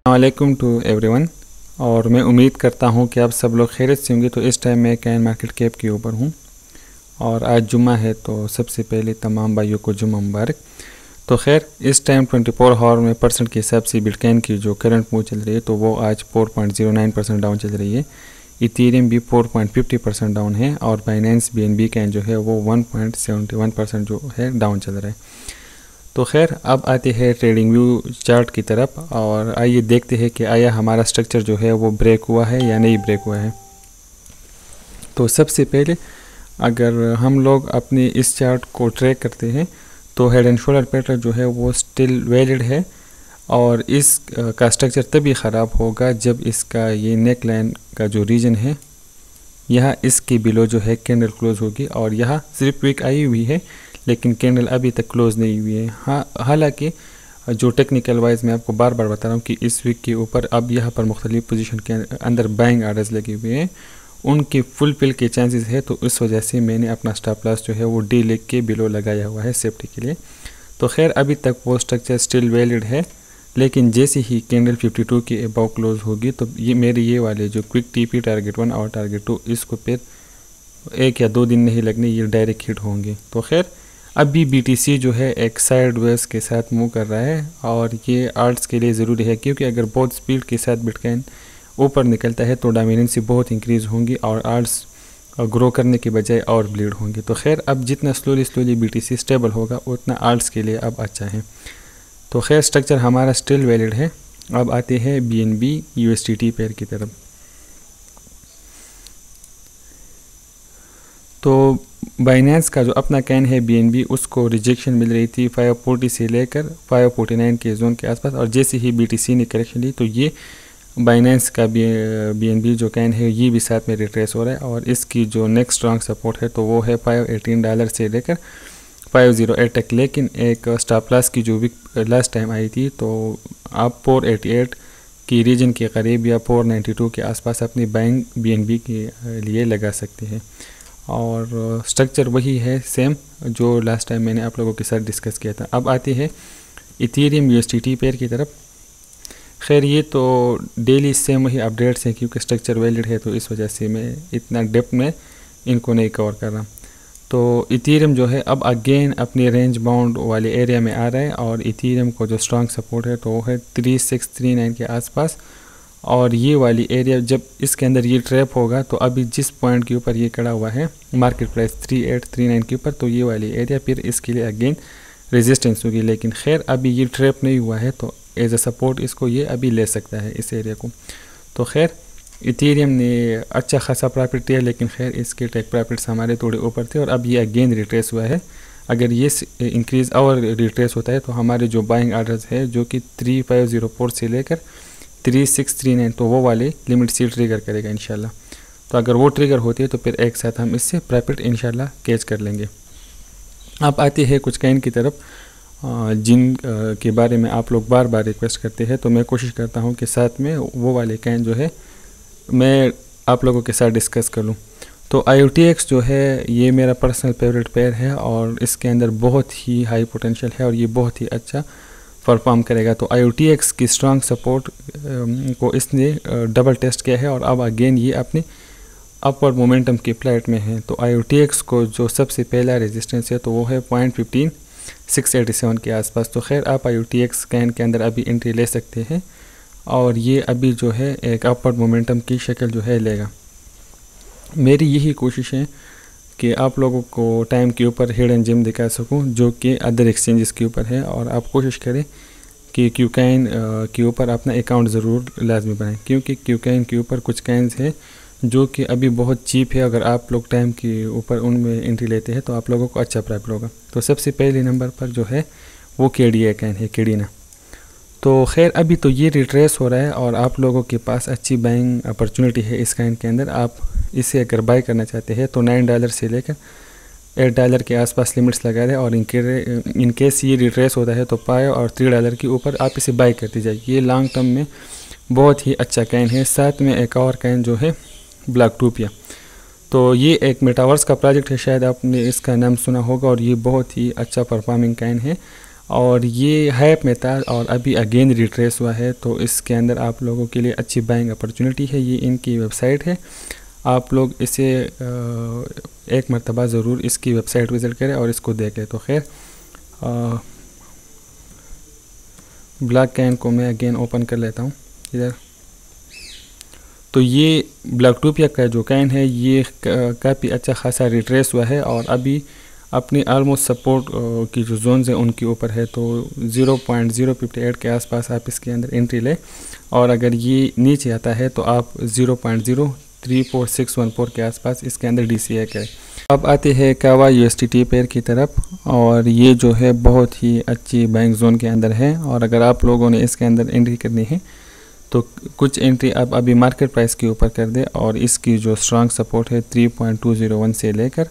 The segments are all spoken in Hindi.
वालेकुम टू एवरीवन। और मैं उम्मीद करता हूँ कि आप सब लोग खैरियत से होंगे। तो इस टाइम मैं कैन मार्केट कैप के ऊपर हूँ और आज जुम्मा है, तो सबसे पहले तमाम भाइयों को जुम्मा मुबारक। तो खैर इस टाइम 24 आवर में परसेंट के हिसाब से बिटकॉइन की जो करंट मूव चल रही है तो वो आज 4.09% डाउन चल रही है। इथेरियम भी 4.50% डाउन है और बाइनेंस BNB कैन जो है वो 1.71% जो है डाउन चल रहा है। तो खैर अब आते हैं ट्रेडिंग व्यू चार्ट की तरफ और आइए देखते हैं कि आया हमारा स्ट्रक्चर जो है वो ब्रेक हुआ है या नहीं ब्रेक हुआ है। तो सबसे पहले अगर हम लोग अपने इस चार्ट को ट्रैक करते हैं तो हेड एंड शोल्डर पैटर्न जो है वो स्टिल वैलिड है और इस का स्ट्रक्चर तभी ख़राब होगा जब इसका ये नेक लाइन का जो रीजन है यहाँ इसके बिलो जो है कैंडल क्लोज होगी और यहाँ सिर्फ विक आई हुई है लेकिन कैंडल अभी तक क्लोज नहीं हुई है। हाँ, हालांकि जो टेक्निकल वाइज मैं आपको बार बार बता रहा हूँ कि इस वीक के ऊपर अब यहाँ पर मुख्तलिफ पोजीशन के अंदर बाइंग आर्डर्स लगे हुए हैं, उनके फुलफिल के चांसेस है। तो इस वजह से मैंने अपना स्टॉप लॉस जो है वो डी लेग के बिलो लगाया हुआ है सेफ्टी के लिए। तो खैर अभी तक वो स्ट्रक्चर स्टिल वैलिड है, लेकिन जैसे ही कैंडल 52 के अबाउ क्लोज होगी तो ये मेरे ये वाले जो क्विक TP टारगेट 1 और टारगेट 2 इसको फिर 1 या 2 दिन नहीं लगने, ये डायरेक्ट हिट होंगे। तो खैर अभी BTC जो है एक साइड वेज के साथ मूव कर रहा है और ये आर्ट्स के लिए ज़रूरी है क्योंकि अगर बहुत स्पीड के साथ बिटकॉइन ऊपर निकलता है तो डोमिनेंसी बहुत इंक्रीज़ होंगी और आर्ट्स ग्रो करने के बजाय और ब्लीड होंगे। तो खैर अब जितना स्लोली BTC स्टेबल होगा उतना आर्ट्स के लिए अब अच्छा है। तो खैर स्ट्रक्चर हमारा स्टिल वैलिड है। अब आते हैं BNB USDT पेयर की तरफ। तो बाइनेंस का जो अपना कैन है BNB उसको रिजेक्शन मिल रही थी 540 से लेकर 549 के जोन के आसपास और जैसे ही BTC ने करेक्शन ली तो ये बाइनेंस का BNB जो कैन है ये भी साथ में रिट्रेस हो रहा है और इसकी जो नेक्स्ट स्ट्रॉन्ग सपोर्ट है तो वो है $518 से लेकर 508 तक। लेकिन एक स्टॉप लॉस की जो वीक लास्ट टाइम आई थी तो आप 488 की रीजन के करीब या 492 के आसपास अपनी बाइंग BNB के लिए लगा सकते हैं और स्ट्रक्चर वही है सेम जो लास्ट टाइम मैंने आप लोगों के साथ डिस्कस किया था। अब आती है इथेरियम USDT पेयर की तरफ। खैर ये तो डेली सेम वही अपडेट्स हैं क्योंकि स्ट्रक्चर वैलिड है तो इस वजह से मैं इतना डेप्थ में इनको नहीं कवर कर रहा। तो इथेरियम जो है अब अगेन अपनी रेंज बाउंड वाले एरिया में आ रहा है और इथेरियम को जो स्ट्रॉन्ग सपोर्ट है तो वो है 3639 के आसपास और ये वाली एरिया जब इसके अंदर ये ट्रैप होगा तो अभी जिस पॉइंट के ऊपर ये खड़ा हुआ है मार्केट प्राइस 3839 के ऊपर तो ये वाली एरिया फिर इसके लिए अगेन रेजिस्टेंस होगी। लेकिन खैर अभी ये ट्रैप नहीं हुआ है तो एज अ सपोर्ट इसको ये अभी ले सकता है इस एरिया को। तो खैर इथेरियम ने अच्छा खासा प्रॉफिट दिया लेकिन खैर इसके टेक प्रॉफिट्स हमारे थोड़े ऊपर थे और अब ये अगेन रिट्रेस हुआ है। अगर ये इंक्रीज़ और रिट्रेस होता है तो हमारे जो बाइंग आर्डर्स है जो कि 3504 से लेकर 3639 तो वो वाले लिमिट से ट्रिगर करेगा इंशाल्लाह। तो अगर वो ट्रिगर होती है तो फिर एक साथ हम इससे प्रॉफिट इंशाल्लाह कैच कर लेंगे। अब आते हैं कुछ कैन की तरफ जिन के बारे में आप लोग बार बार रिक्वेस्ट करते हैं तो मैं कोशिश करता हूं कि साथ में वो वाले कैन जो है मैं आप लोगों के साथ डिस्कस कर लूं। तो IOTX जो है ये मेरा पर्सनल फेवरेट पेयर है और इसके अंदर बहुत ही हाई पोटेंशियल है और ये बहुत ही अच्छा परफॉर्म करेगा। तो IOTX की स्ट्रॉन्ग सपोर्ट को इसने डबल टेस्ट किया है और अब अगेन ये अपने अपवर्ड मोमेंटम की फ्लाइट में है। तो IOTX को जो सबसे पहला रेजिस्टेंस है तो वो है 0.15687 के आसपास। तो खैर आप IOTX कैन के अंदर अभी एंट्री ले सकते हैं और ये अभी जो है एक अपवर्ड मोमेंटम की शक्ल जो है लेगा। मेरी यही कोशिश है कि आप लोगों को टाइम के ऊपर हिडन जेम दिखा सकूं जो कि अदर एक्सचेंजेस के ऊपर है और आप कोशिश करें कि क्यूकॉइन के ऊपर अपना अकाउंट ज़रूर लाजमी बनाएं क्योंकि क्यूकॉइन के ऊपर कुछ कॉइन्स है जो कि अभी बहुत चीप है। अगर आप लोग टाइम के ऊपर उनमें एंट्री लेते हैं तो आप लोगों को अच्छा प्रॉफिट होगा। तो सबसे पहले नंबर पर जो है वो KDA कॉइन है, केडीना। तो खैर अभी तो ये रिट्रेस हो रहा है और आप लोगों के पास अच्छी बाइंग अपॉर्चुनिटी है इस कॉइन के अंदर। आप इसे अगर बाय करना चाहते हैं तो $9 से लेकर $8 के आसपास लिमिट्स लगा रहे और इन केस ये रिट्रेस होता है तो $5 और $3 के ऊपर आप इसे बाय करती जाइए। ये लॉन्ग टर्म में बहुत ही अच्छा कैन है। साथ में एक और कैन जो है ब्लॉकटोपिया, तो ये एक मेटावर्स का प्रोजेक्ट है, शायद आपने इसका नाम सुना होगा और ये बहुत ही अच्छा परफॉर्मिंग कैन है और ये हाइप में था और अभी अगेन रिट्रेस हुआ है, तो इसके अंदर आप लोगों के लिए अच्छी बाइंग अपॉर्चुनिटी है। ये इनकी वेबसाइट है, आप लोग इसे एक मरतबा ज़रूर इसकी वेबसाइट विज़िट करें और इसको देखें। तो खैर ब्लैक कैन को मैं अगेन ओपन कर लेता हूँ इधर। तो ये ब्लैकटोपिया का जो कैन है ये काफ़ी अच्छा खासा रिट्रेस हुआ है और अभी अपनी आलमोस्ट सपोर्ट की जो जोन्स है उनके ऊपर है। तो 0.058 के आसपास आप इसके अंदर एंट्री लें और अगर ये नीचे आता है तो आप 0.034614 के आसपास इसके अंदर DCA करें। अब आते हैं कावा USDT पेयर की तरफ, और ये जो है बहुत ही अच्छी बैंक जोन के अंदर है। और अगर आप लोगों ने इसके अंदर एंट्री करनी है तो कुछ एंट्री आप अभी मार्केट प्राइस के ऊपर कर दें और इसकी जो स्ट्रॉन्ग सपोर्ट है 3.201 से लेकर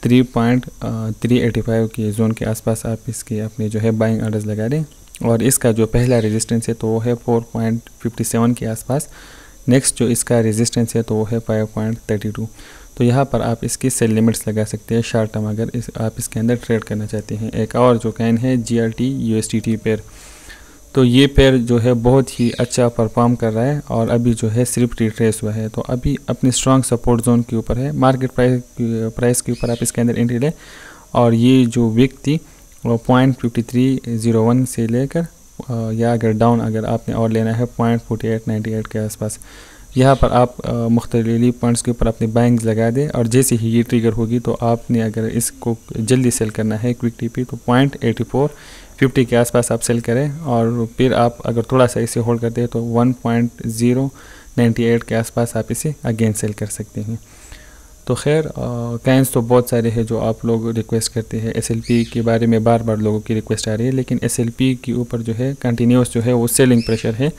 3.385 की जोन के आसपास आप इसकी अपने जो है बाइंग ऑर्डर्स लगा दें। और इसका जो पहला रेजिस्टेंस है तो वो है 4.57 के आसपास। नेक्स्ट जो इसका रेजिस्टेंस है तो वो है 5.32। तो यहाँ पर आप इसकी सेल लिमिट्स लगा सकते हैं शॉर्ट टर्म अगर आप इसके अंदर ट्रेड करना चाहते हैं। एक और जो कैन है GRT USDT पेयर, तो ये पेयर जो है बहुत ही अच्छा परफॉर्म कर रहा है और अभी जो है सिर्फ रिट्रेस हुआ है। तो अभी अपनी स्ट्रॉन्ग सपोर्ट जोन के ऊपर है, मार्केट प्राइस के ऊपर आप इसके अंदर एंट्री लें। और ये जो विक थी वो 0.5301 से लेकर या अगर डाउन अगर आपने और लेना है 0.4898 के आसपास, यहाँ पर आप मुख्तलिफ पॉइंट्स के ऊपर अपनी बाइंग्स लगा दें। और जैसे ही ये ट्रिगर होगी तो आपने अगर इसको जल्दी सेल करना है क्विक टीपी तो 0.8450 के आसपास आप सेल करें। और फिर आप अगर थोड़ा सा इसे होल्ड करते हैं तो 1.098 के आसपास आप इसे अगेन सेल कर सकते हैं। तो खैर कैंस तो बहुत सारे हैं जो आप लोग रिक्वेस्ट करते हैं। SLP के बारे में बार बार लोगों की रिक्वेस्ट आ रही है, लेकिन SLP के ऊपर जो है कंटिन्यूस जो है वो सेलिंग प्रेशर है।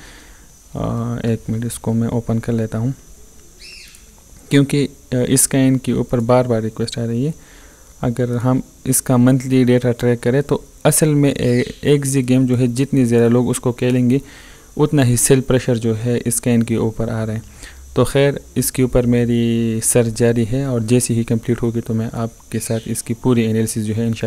एक मिनट इसको मैं ओपन कर लेता हूँ क्योंकि इस कैन के ऊपर बार बार रिक्वेस्ट आ रही है। अगर हम इसका मंथली डेटा ट्रैक करें तो असल में XZ गेम जो है जितनी ज़्यादा लोग उसको खेलेंगे उतना ही सेल प्रेशर जो है इस कैन के ऊपर आ रहा है। तो खैर इसके ऊपर मेरी सर्च जारी है और जैसे ही कंप्लीट होगी तो मैं आपके साथ इसकी पूरी एनालिसिस जो है इंशाल्लाह